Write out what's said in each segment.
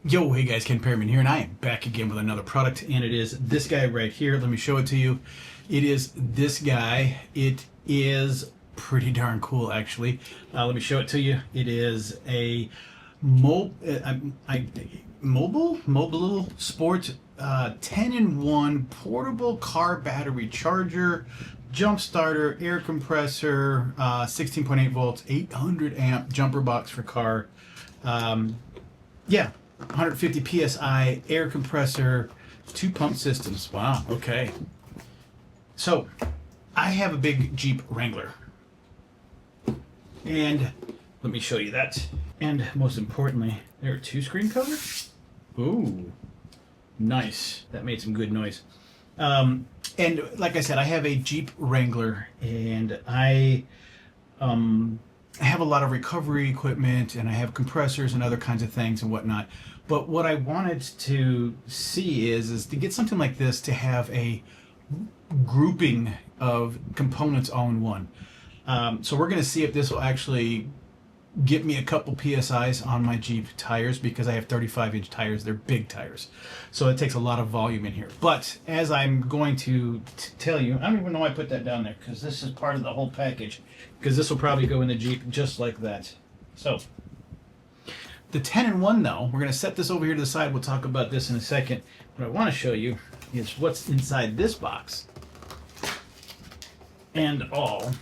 Yo, hey guys, Ken Perryman here, and I am back again with another product, and it is this guy right here. Let me show it to you. It is this guy. It is pretty darn cool, actually. Let me show it to you. It is a mobile sport 10-in-1 portable car battery charger, jump starter, air compressor, 16.8 volts, 800 amp jumper box for car. Yeah, 150 psi air compressor, 2 pump systems. Wow, okay. So I have a big Jeep Wrangler, and let me show you that. And most importantly, there are 2 screen covers. Ooh, nice. That made some good noise. And like I said, I have a Jeep Wrangler, and I have a lot of recovery equipment, and I have compressors and other kinds of things and whatnot. But what I wanted to see is to get something like this to have a grouping of components all in one. So we're going to see if this will actually get me a couple PSIs on my Jeep tires, because I have 35-inch tires. They're big tires. So it takes a lot of volume in here. But as I'm going to tell you, I don't even know why I put that down there, because this is part of the whole package, because this will probably go in the Jeep just like that. So the 10-in-1 though, we're going to set this over here to the side. We'll talk about this in a second. What I want to show you is what's inside this box. And all.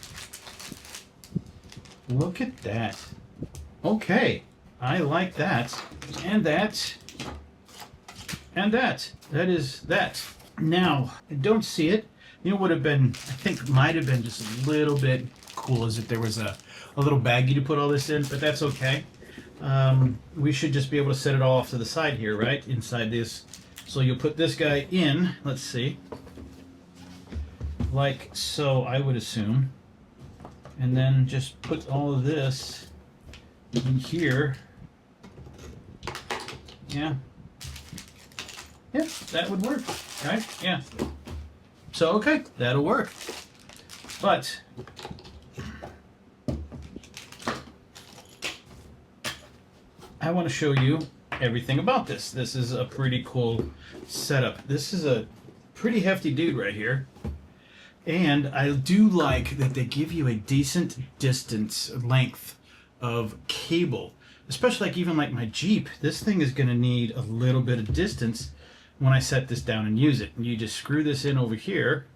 Look at that. Okay, I like that, and that, and that. That is that. Now, I don't see it. You know what would have been, I think might have been just a little bit cool, is if there was a little baggie to put all this in, but that's okay. We should just be able to set it all off to the side here, right? Inside this. So you'll put this guy in, let's see, like so, I would assume. And then just put all of this in here. Yeah, that would work, right? Yeah. So, okay, that'll work. But I want to show you everything about this. This is a pretty cool setup. This is a pretty hefty dude right here. And I do like that they give you a decent distance length of cable, especially even like my Jeep. This thing is going to need a little bit of distance when I set this down and use it. And you just screw this in over here.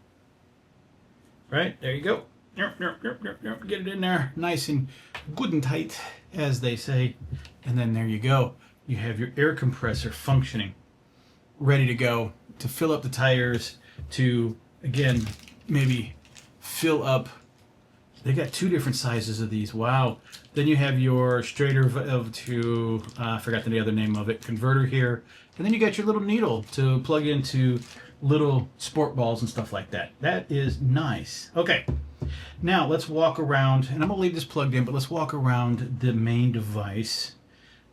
Right, there you go. Get it in there nice and good and tight, as they say. And then there you go. You have your air compressor functioning, ready to go to fill up the tires, to, again, maybe fill up. They got 2 different sizes of these. Wow. Then you have your straighter to I forgot the other name of it, converter here. And then you got your little needle to plug into little sport balls and stuff like that. That is nice. Okay. Now let's walk around, and I'm going to leave this plugged in, but let's walk around the main device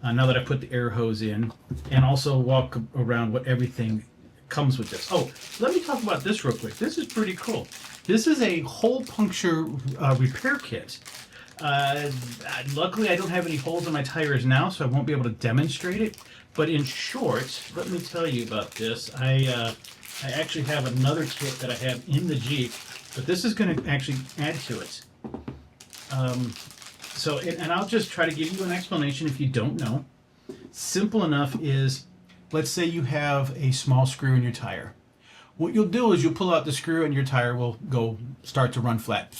now that I put the air hose in, and also walk around what everything comes with this. Oh, let me talk about this real quick. This is pretty cool. This is a hole puncture repair kit. Luckily, I don't have any holes in my tires now, so I won't be able to demonstrate it. But in short, let me tell you about this. I actually have another kit that I have in the Jeep, but this is going to actually add to it. And I'll just try to give you an explanation if you don't know. Simple enough is, let's say you have a small screw in your tire. What you'll do is you'll pull out the screw and your tire will start to run flat,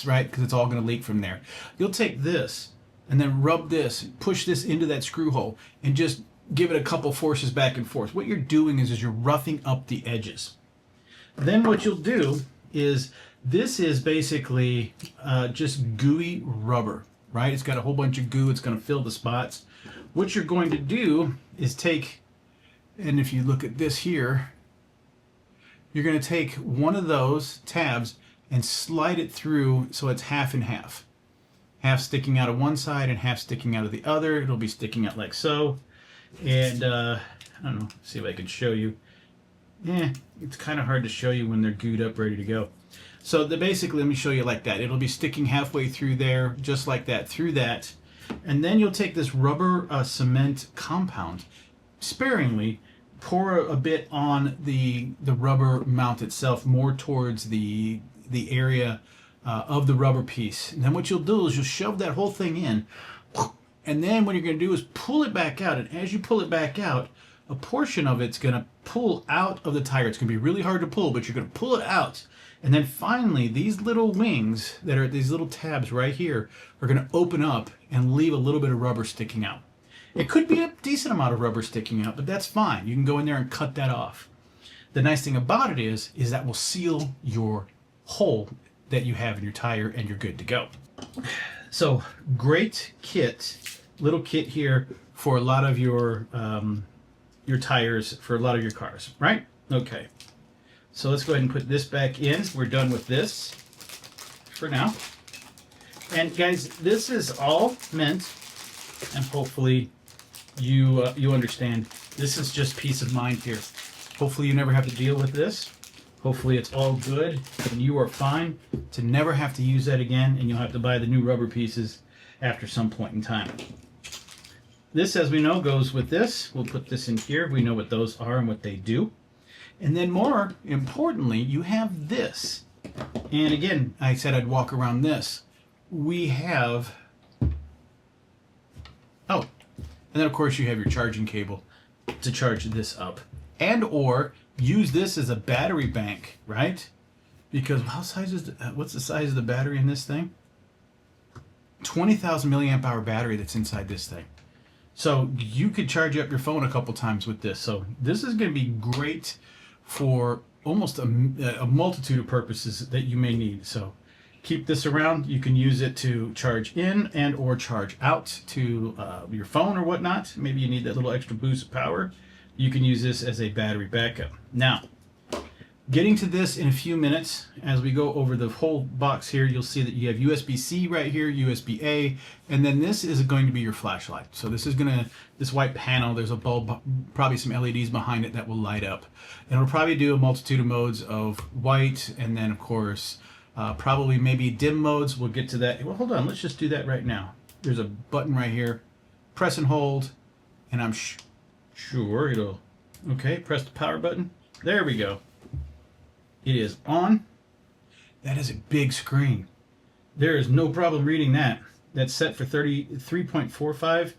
right? Because it's all going to leak from there. You'll take this and then rub this, push this into that screw hole, and just give it a couple forces back and forth. What you're doing is you're roughing up the edges. Then what you'll do is, this is basically just gooey rubber, right? It's got a whole bunch of goo. It's going to fill the spots. What you're going to do is take, and if you look at this here, you're going to take one of those tabs and slide it through so it's half and half. Half sticking out of one side and half sticking out of the other. It'll be sticking out like so. And I don't know, see if I can show you. It's kind of hard to show you when they're gooed up, ready to go. So basically, let me show you like that. It'll be sticking halfway through there, just like that, through that. And then you'll take this rubber cement compound, sparingly, pour a bit on the rubber mount itself, more towards the area of the rubber piece. And then what you'll do is you'll shove that whole thing in, and then what you're going to do is pull it back out. And as you pull it back out, a portion of it's going to pull out of the tire. It's going to be really hard to pull, but you're going to pull it out. And then finally, these little wings that are these little tabs right here are going to open up and leave a little bit of rubber sticking out. It could be a decent amount of rubber sticking out, but that's fine. You can go in there and cut that off. The nice thing about it is that will seal your hole that you have in your tire, and you're good to go. So great kit, little kit here for a lot of your tires, for a lot of your cars, right? Okay. So let's go ahead and put this back in. We're done with this for now. And guys, this is all meant, and hopefully you understand, this is just peace of mind here. Hopefully you never have to deal with this. Hopefully it's all good and you are fine to never have to use that again, and you'll have to buy the new rubber pieces after some point in time. This, as we know, goes with this. We'll put this in here. We know what those are and what they do. And then more importantly, you have this. And again, I said I'd walk around this. We have, oh, and then of course you have your charging cable to charge this up. And or use this as a battery bank, right? Because how size is what's the size of the battery in this thing? 20,000 milliamp hour battery that's inside this thing. So you could charge up your phone a couple times with this. So this is going to be great for almost a multitude of purposes that you may need. So keep this around. You can use it to charge in and or charge out to your phone or whatnot. Maybe you need that little extra boost of power. You can use this as a battery backup. Now, getting to this in a few minutes, as we go over the whole box here, you'll see that you have USB-C right here, USB-A, and then this is going to be your flashlight. So this is gonna, this white panel, there's a bulb, probably some LEDs behind it that will light up. And it'll probably do a multitude of modes of white, and then of course, probably maybe dim modes. We'll get to that. Well, hold on, let's just do that right now. There's a button right here, press and hold, and I'm sure it'll, okay, press the power button. There we go. It is on. That is a big screen. There is no problem reading that. That's set for 33.45.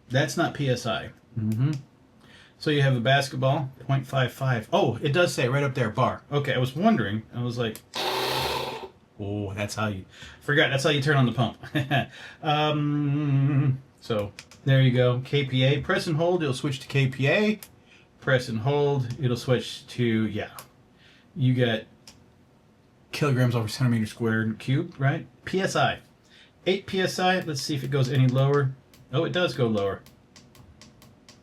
That's not PSI. So you have a basketball, 0.55. Oh, it does say right up there, bar. Okay, I was wondering. I was like, oh, that's how you, forgot, that's how you turn on the pump. So there you go, KPA. Press and hold, it'll switch to KPA. Press and hold, it'll switch to, yeah, you got kilograms over centimeter squared cubed, right? PSI. 8 PSI, let's see if it goes any lower. Oh, it does go lower.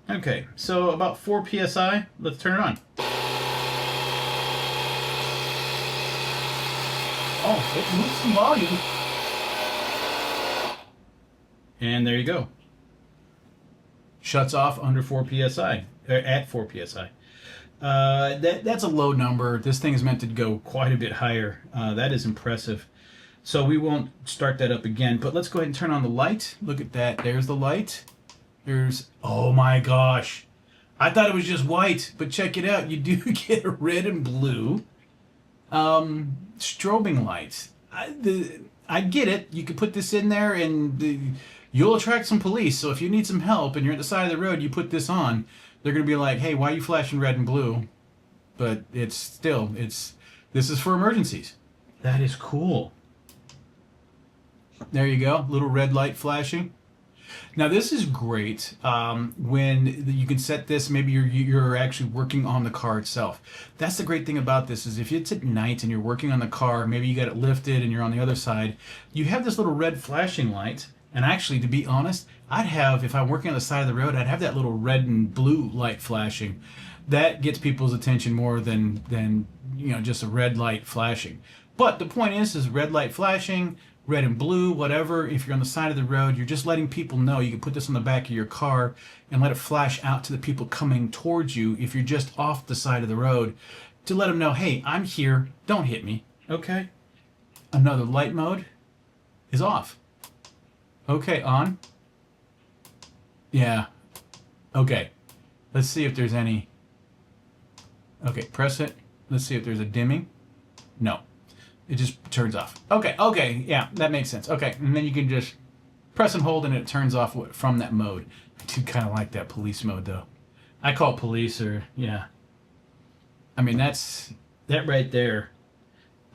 Okay, so about 4 PSI, let's turn it on. Oh, it moves some volume. And there you go. Shuts off under 4 PSI. At 4 PSI. That's a low number. This thing is meant to go quite a bit higher. That is impressive. So we won't start that up again, but let's go ahead and turn on the light. Look at that. There's the light. There's, oh my gosh. I thought it was just white, but check it out. You do get a red and blue strobing light. I get it. You could put this in there and you'll attract some police. So if you need some help and you're at the side of the road, you put this on. They're going to be like, hey, why are you flashing red and blue? But it's still, this is for emergencies. That is cool. There you go, little red light flashing. Now this is great when you can set this, maybe you're actually working on the car itself. That's the great thing about this is if it's at night and you're working on the car, maybe you got it lifted and you're on the other side, you have this little red flashing light. And actually, to be honest, I'd have, if I'm working on the side of the road, I'd have that little red and blue light flashing. That gets people's attention more than you know, just a red light flashing. But the point is red light flashing, red and blue, whatever. If you're on the side of the road, you're just letting people know. You can put this on the back of your car and let it flash out to the people coming towards you if you're just off the side of the road to let them know, hey, I'm here, don't hit me, okay? Another light mode is off. Okay, on. Yeah. Okay. Let's see if there's any. Okay, press it. Let's see if there's a dimming. No. It just turns off. Okay, okay, yeah, that makes sense. Okay, and then you can just press and hold and it turns off from that mode. I do kind of like that police mode though. I call it police or, yeah. I mean, that right there.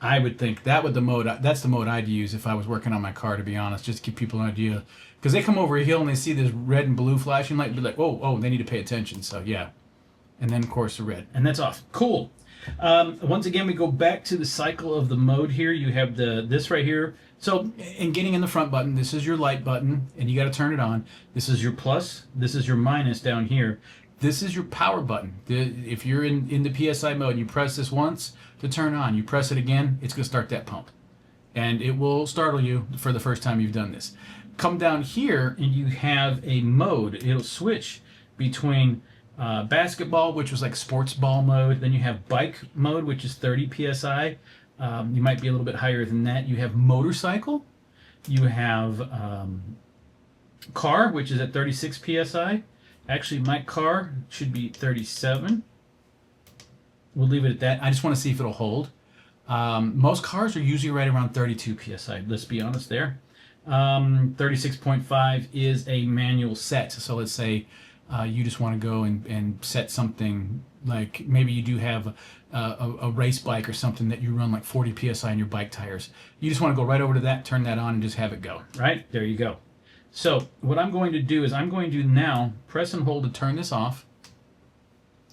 I would think that's the mode I'd use if I was working on my car, to be honest, just to give people an idea. Because they come over a hill and they see this red and blue flashing light and be like, oh, they need to pay attention. So, yeah. And then, of course, the red. And that's off. Cool. Once again, we go back to the cycle of the mode here. You have this right here. So, in getting in the front button, this is your light button, and you got to turn it on. This is your plus. This is your minus down here. This is your power button. If you're in the PSI mode, you press this once to turn on. You press it again, it's going to start that pump. And it will startle you for the first time you've done this. Come down here, and you have a mode. It'll switch between basketball, which was like sports ball mode. Then you have bike mode, which is 30 psi. You might be a little bit higher than that. You have motorcycle. You have car, which is at 36 psi. Actually, my car should be 37. We'll leave it at that. I just want to see if it'll hold. Most cars are usually right around 32 psi. Let's be honest there. 36.5 is a manual set. So let's say you just want to go and set something like maybe you do have a race bike or something that you run like 40 psi in your bike tires. You just want to go right over to that, turn that on, and just have it go. Right? There you go. So what I'm going to do is I'm going to now press and hold to turn this off.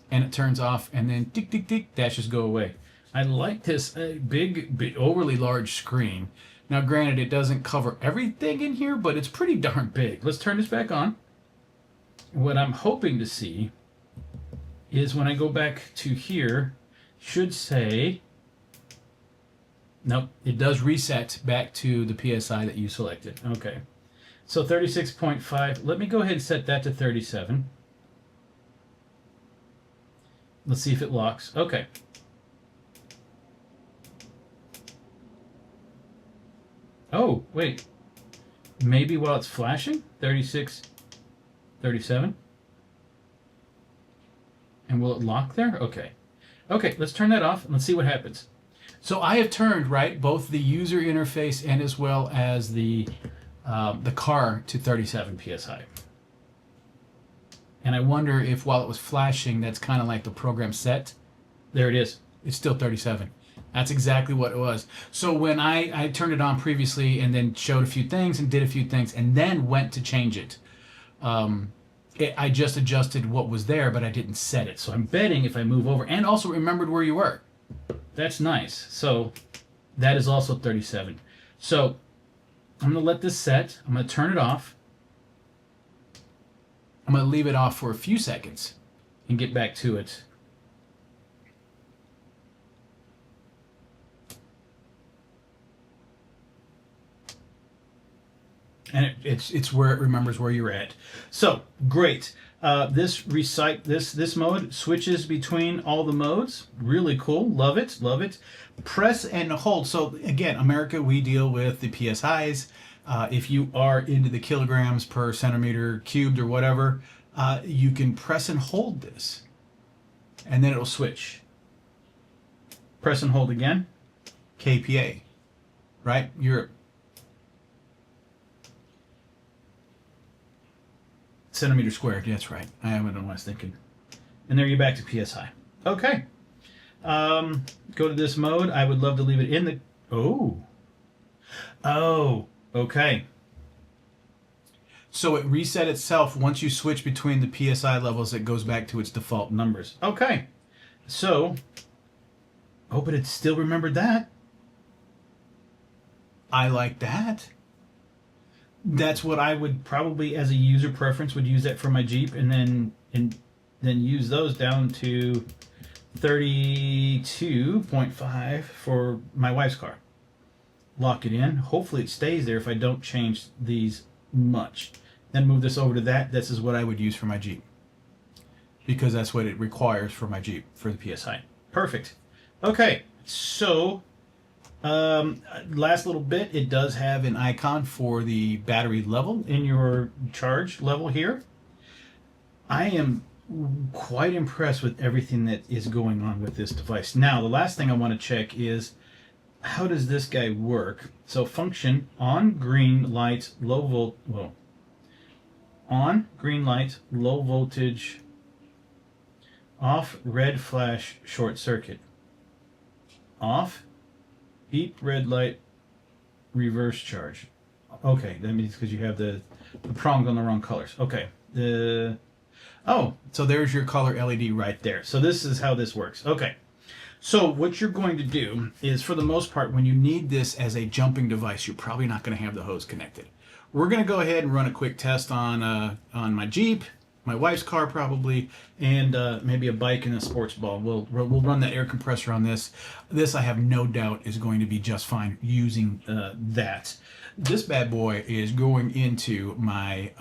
And it turns off, and then tick, tick, tick, that just go away. I like this big, overly large screen. Now, granted, it doesn't cover everything in here, but it's pretty darn big. Let's turn this back on. What I'm hoping to see is when I go back to here, should say, nope, it does reset back to the PSI that you selected. Okay. So 36.5, let me go ahead and set that to 37. Let's see if it locks. Okay. Oh, wait. Maybe while it's flashing? 36, 37. And will it lock there? Okay. Okay, let's turn that off and let's see what happens. So I have turned, right, both the user interface and as well as the car to 37 psi. And I wonder if while it was flashing, that's kind of like the program set. There it is. It's still 37. That's exactly what it was. So when I turned it on previously and then showed a few things and did a few things and then went to change it, I just adjusted what was there, but I didn't set it. So I'm betting if I move over and also remembered where you were. That's nice. So that is also 37. So I'm going to let this set. I'm going to turn it off. I'm going to leave it off for a few seconds and get back to it. And it's where it remembers where you're at. So great. This mode switches between all the modes. Really cool. Love it. Love it. Press and hold. So again, America, we deal with the PSIs. If you are into the kilograms per centimeter cubed or whatever, you can press and hold this, and then it'll switch. Press and hold again. KPA, right? Europe. Centimeter squared. That's right. I don't know what I was thinking. And there you're back to PSI. Okay. Go to this mode. I would love to leave it in the... Oh, okay. So it reset itself once you switch between the PSI levels. It goes back to its default numbers. Okay. So, but it still remembered that. I like that. That's what I would probably, as a user preference, would use that for my Jeep, and then use those down to 32.5 for my wife's car. Lock it in. Hopefully it stays there if I don't change these much. Then move this over to that. This is what I would use for my Jeep, because that's what it requires for my Jeep for the PSI. Perfect. Okay, so Last little bit, it does have an icon for the battery level in your charge level here. I am quite impressed with everything that is going on with this device. Now, the last thing I want to check is how does this guy work? So function on green light, low volt, well, on green light, low voltage, off red flash, short circuit, off beep red light, reverse charge. Okay, that means because you have the prongs on the wrong colors. Okay, oh, so there's your color LED right there. So this is how this works. Okay. So what you're going to do is, for the most part, when you need this as a jumping device, you're probably not going to have the hose connected. We're going to go ahead and run a quick test on my Jeep, my wife's car probably, and maybe a bike and a sports ball. We'll run the air compressor on this. This, I have no doubt, is going to be just fine using that. This bad boy is going into my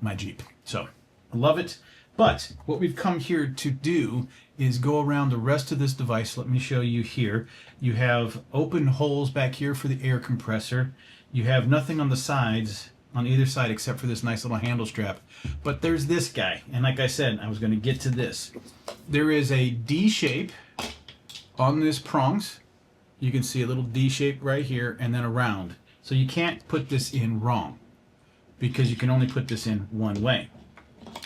my Jeep. So I love it. But what we've come here to do is go around the rest of this device. Let me show you here. You have open holes back here for the air compressor. You have nothing on the sides, on either side, except for this nice little handle strap. But there's this guy. And like I said, I was going to get to this. There is a D shape on this prongs. You can see a little D shape right here and then a round. So you can't put this in wrong because you can only put this in one way.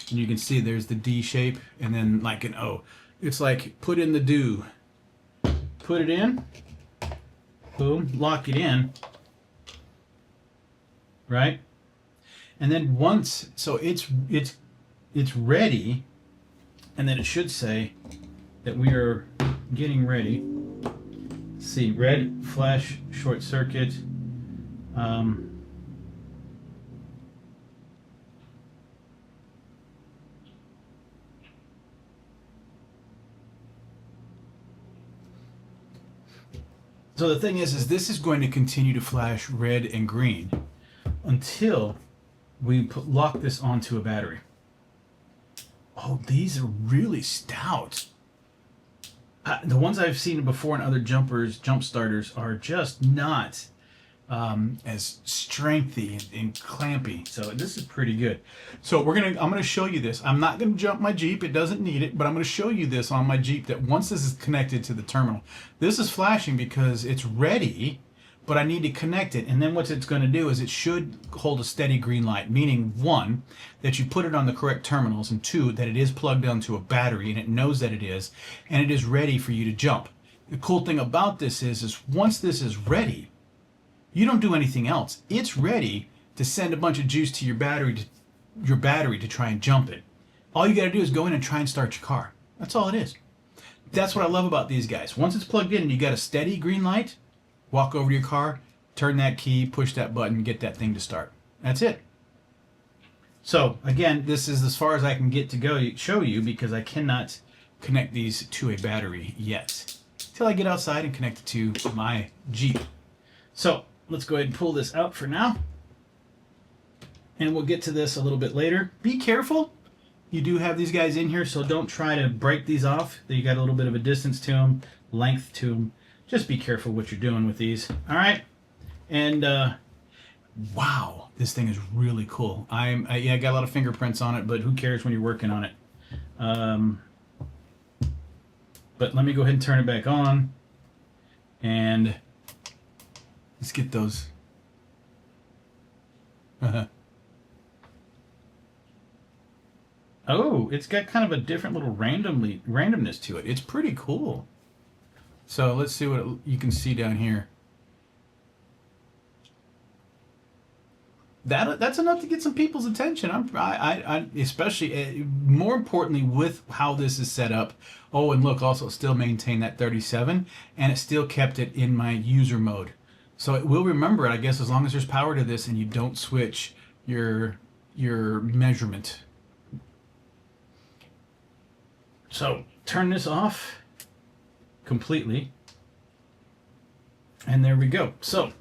And you can see there's the D shape and then like an O. It's like put in the do. Put it in. Boom. Lock it in. Right? And then once, so it's ready, and then it should say that we are getting ready. Let's see, red flash short circuit. So the thing is this is going to continue to flash red and green until we lock this onto a battery. Oh, these are really stout. The ones I've seen before in other jump starters, are just not as strengthy and clampy. So this is pretty good. So I'm gonna show you this. I'm not gonna jump my Jeep, it doesn't need it, but I'm gonna show you this on my Jeep, that once this is connected to the terminal, this is flashing because it's ready, but I need to connect it. And then what it's going to do is it should hold a steady green light, meaning one, that you put it on the correct terminals, and two, that it is plugged onto a battery and it knows that it is, and it is ready for you to jump. The cool thing about this is once this is ready, you don't do anything else. It's ready to send a bunch of juice to your battery to try and jump it. All you got to do is go in and try and start your car. That's all it is. That's what I love about these guys. Once it's plugged in and you got a steady green light, walk over to your car, turn that key, push that button, get that thing to start. That's it. So again, this is as far as I can get to show you, because I cannot connect these to a battery yet, till I get outside and connect it to my Jeep. So let's go ahead and pull this out for now, and we'll get to this a little bit later. Be careful. You do have these guys in here, so don't try to break these off. You got a little bit of a distance to them, length to them. Just be careful what you're doing with these. All right. And wow, this thing is really cool. Yeah, I got a lot of fingerprints on it, but who cares when you're working on it? But let me go ahead and turn it back on, and let's get those. Oh, it's got kind of a different little randomness to it. It's pretty cool. So let's see what you can see down here. That's enough to get some people's attention. I especially more importantly with how this is set up. Oh, and look, also still maintain that 37, and it still kept it in my user mode. So it will remember it, I guess, as long as there's power to this and you don't switch your measurement. So turn this off completely, and there we go. So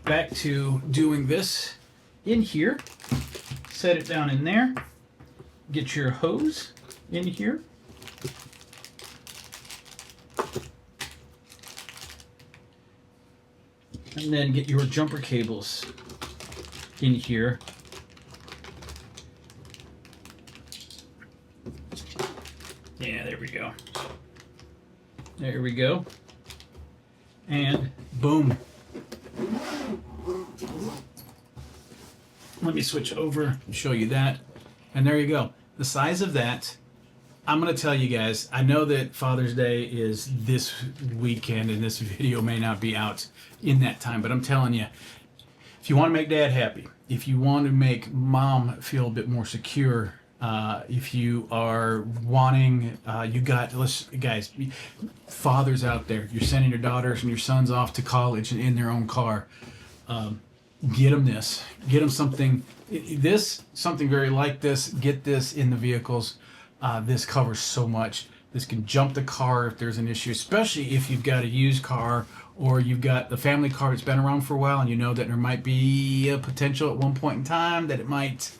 back to doing this in here. Set it down in there. Get your hose in here. and then get your jumper cables in here. Yeah, there we go. There we go. And boom. Let me switch over and show you that. And there you go. The size of that, I'm going to tell you guys, I know that Father's Day is this weekend and this video may not be out in that time, but I'm telling you, if you want to make Dad happy, if you want to make Mom feel a bit more secure, if you are wanting, guys, fathers out there, you're sending your daughters and your sons off to college and in their own car, get them this. Get them something very like this. Get this in the vehicles. This covers so much. This can jump the car if there's an issue, especially if you've got a used car or you've got a family car that's been around for a while and you know that there might be a potential at one point in time that it might,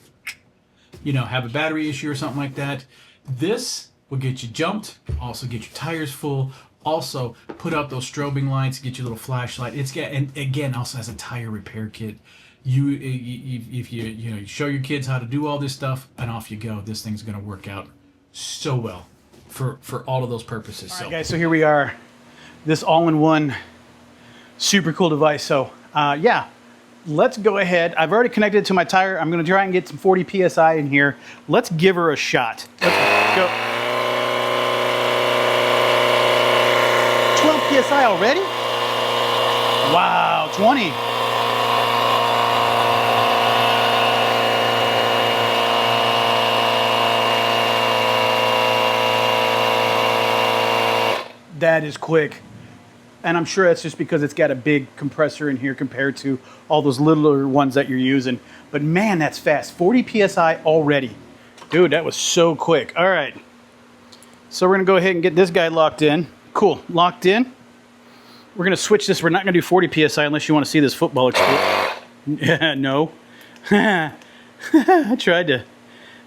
have a battery issue or something like that. This will get you jumped, also get your tires full, also put out those strobing lights, get you a little flashlight. And again, also has a tire repair kit. If you show your kids how to do all this stuff and off you go, this thing's going to work out so well for all of those purposes. All right, guys, so here we are, this all-in-one super cool device. So yeah, let's go ahead. I've already connected it to my tire. I'm going to try and get some 40 psi in here. Let's give her a shot. Let's go. 12 psi already? Wow, 20. That is quick. And I'm sure that's just because it's got a big compressor in here compared to all those littler ones that you're using. But man, that's fast. 40 psi already. Dude, that was so quick. All right. So we're going to go ahead and get this guy locked in. Cool. Locked in. We're going to switch this. We're not going to do 40 psi unless you want to see this football explode. Yeah, no. I tried to.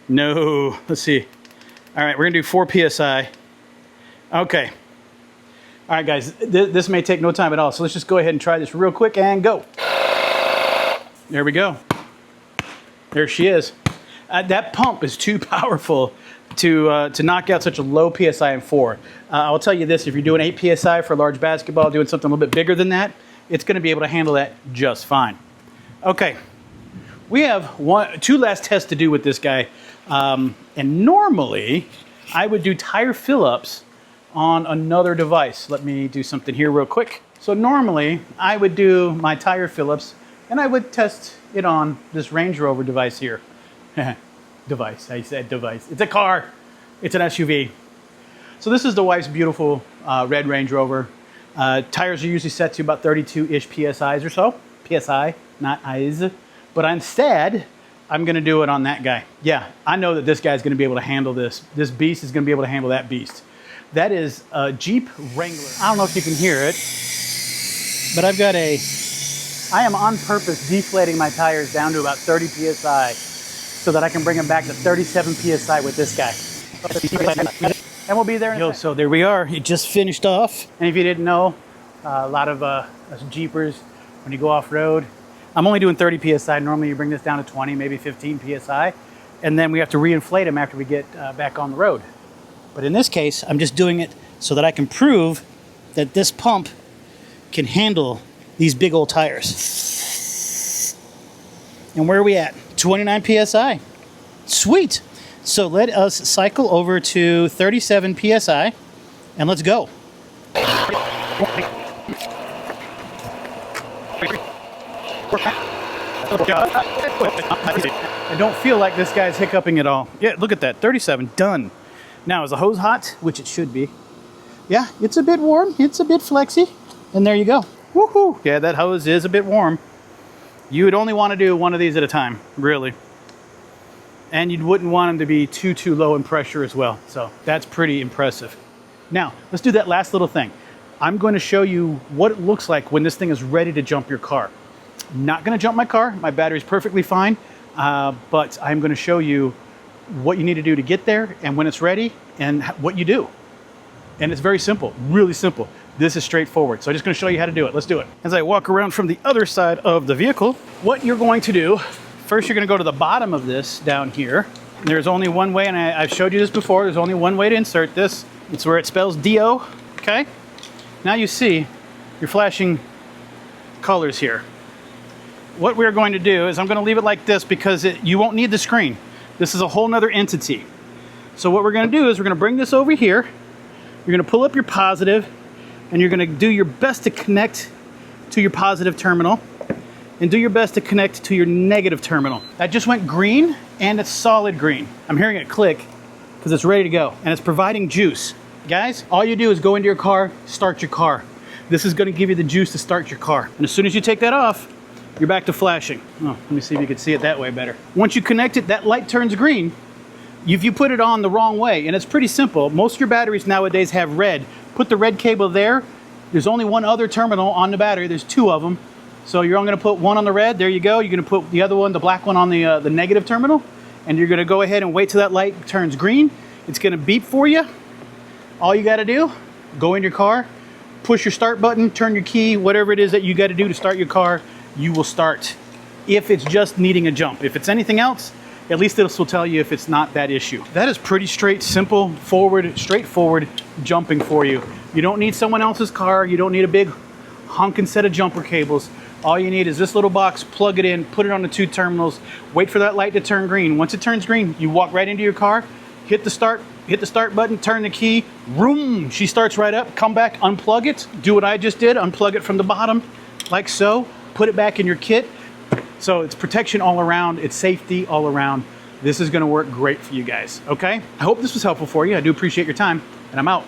No. Let's see. All right, we're going to do 4 psi. Okay. All right, guys, this may take no time at all, so let's just go ahead and try this real quick and go. There we go. There she is. That pump is too powerful to knock out such a low PSI in 4. I'll tell you this, if you're doing 8 PSI for large basketball, doing something a little bit bigger than that, it's going to be able to handle that just fine. Okay, we have two last tests to do with this guy. And normally, I would do tire fill-ups on another device. Let me do something here real quick. So normally I would do my tire fill-ups and I would test it on this Range Rover device here. Device, I said device. It's a car, it's an SUV. So this is the wife's beautiful red Range Rover. Tires are usually set to about 32-ish PSIs or so. PSI, not eyes. But instead, I'm gonna do it on that guy. Yeah, I know that this guy's gonna be able to handle this. This beast is gonna be able to handle that beast. That is a Jeep Wrangler. I don't know if you can hear it, but I am on purpose deflating my tires down to about 30 PSI so that I can bring them back to 37 PSI with this guy. And we'll be there in a second. So there we are. It just finished off. And if you didn't know, a lot of us Jeepers, when you go off-road, I'm only doing 30 PSI. Normally you bring this down to 20, maybe 15 PSI. And then we have to reinflate them after we get back on the road. But in this case, I'm just doing it so that I can prove that this pump can handle these big old tires. And where are we at? 29 PSI. Sweet. So let us cycle over to 37 PSI and let's go. I don't feel like this guy's hiccuping at all. Yeah, look at that. 37. Done. Now, is the hose hot? Which it should be. Yeah, it's a bit warm. It's a bit flexy. And there you go. Woohoo! Yeah, that hose is a bit warm. You would only want to do one of these at a time, really. And you wouldn't want them to be too low in pressure as well. So that's pretty impressive. Now, let's do that last little thing. I'm going to show you what it looks like when this thing is ready to jump your car. I'm not going to jump my car. My battery's perfectly fine. But I'm going to show you what you need to do to get there and when it's ready and what you do. And it's very simple, really simple. This is straightforward. So I'm just gonna show you how to do it. Let's do it. As I walk around from the other side of the vehicle, what you're going to do, first you're gonna go to the bottom of this down here. There's only one way, and I've showed you this before, there's only one way to insert this. It's where it spells DO, okay? Now you see, you're flashing colors here. What we're going to do is I'm gonna leave it like this because you won't need the screen. This is a whole nother entity. So what we're gonna do is we're gonna bring this over here. You're gonna pull up your positive, and you're gonna do your best to connect to your positive terminal, and do your best to connect to your negative terminal. That just went green, and it's solid green. I'm hearing it click because it's ready to go, and it's providing juice. Guys, all you do is go into your car, start your car. This is gonna give you the juice to start your car. And as soon as you take that off, you're back to flashing. Oh, let me see if you can see it that way better. Once you connect it, that light turns green. If you put it on the wrong way, and it's pretty simple, most of your batteries nowadays have red. Put the red cable there. There's only one other terminal on the battery. There's two of them. So you're only gonna put one on the red, there you go. You're gonna put the other one, the black one, on the negative terminal, and you're gonna go ahead and wait till that light turns green. It's gonna beep for you. All you gotta do, go in your car, push your start button, turn your key, whatever it is that you gotta do to start your car, you will start. If it's just needing a jump. If it's anything else, at least this will tell you if it's not that issue. That is pretty straight, simple, straightforward jumping for you. You don't need someone else's car. You don't need a big honking set of jumper cables. All you need is this little box, plug it in, put it on the two terminals, wait for that light to turn green. Once it turns green, you walk right into your car, hit the start button, turn the key, vroom, she starts right up, come back, unplug it, do what I just did, unplug it from the bottom, like so, put it back in your kit. So it's protection all around, it's safety all around. This is gonna work great for you guys, okay? I hope this was helpful for you. I do appreciate your time, and I'm out.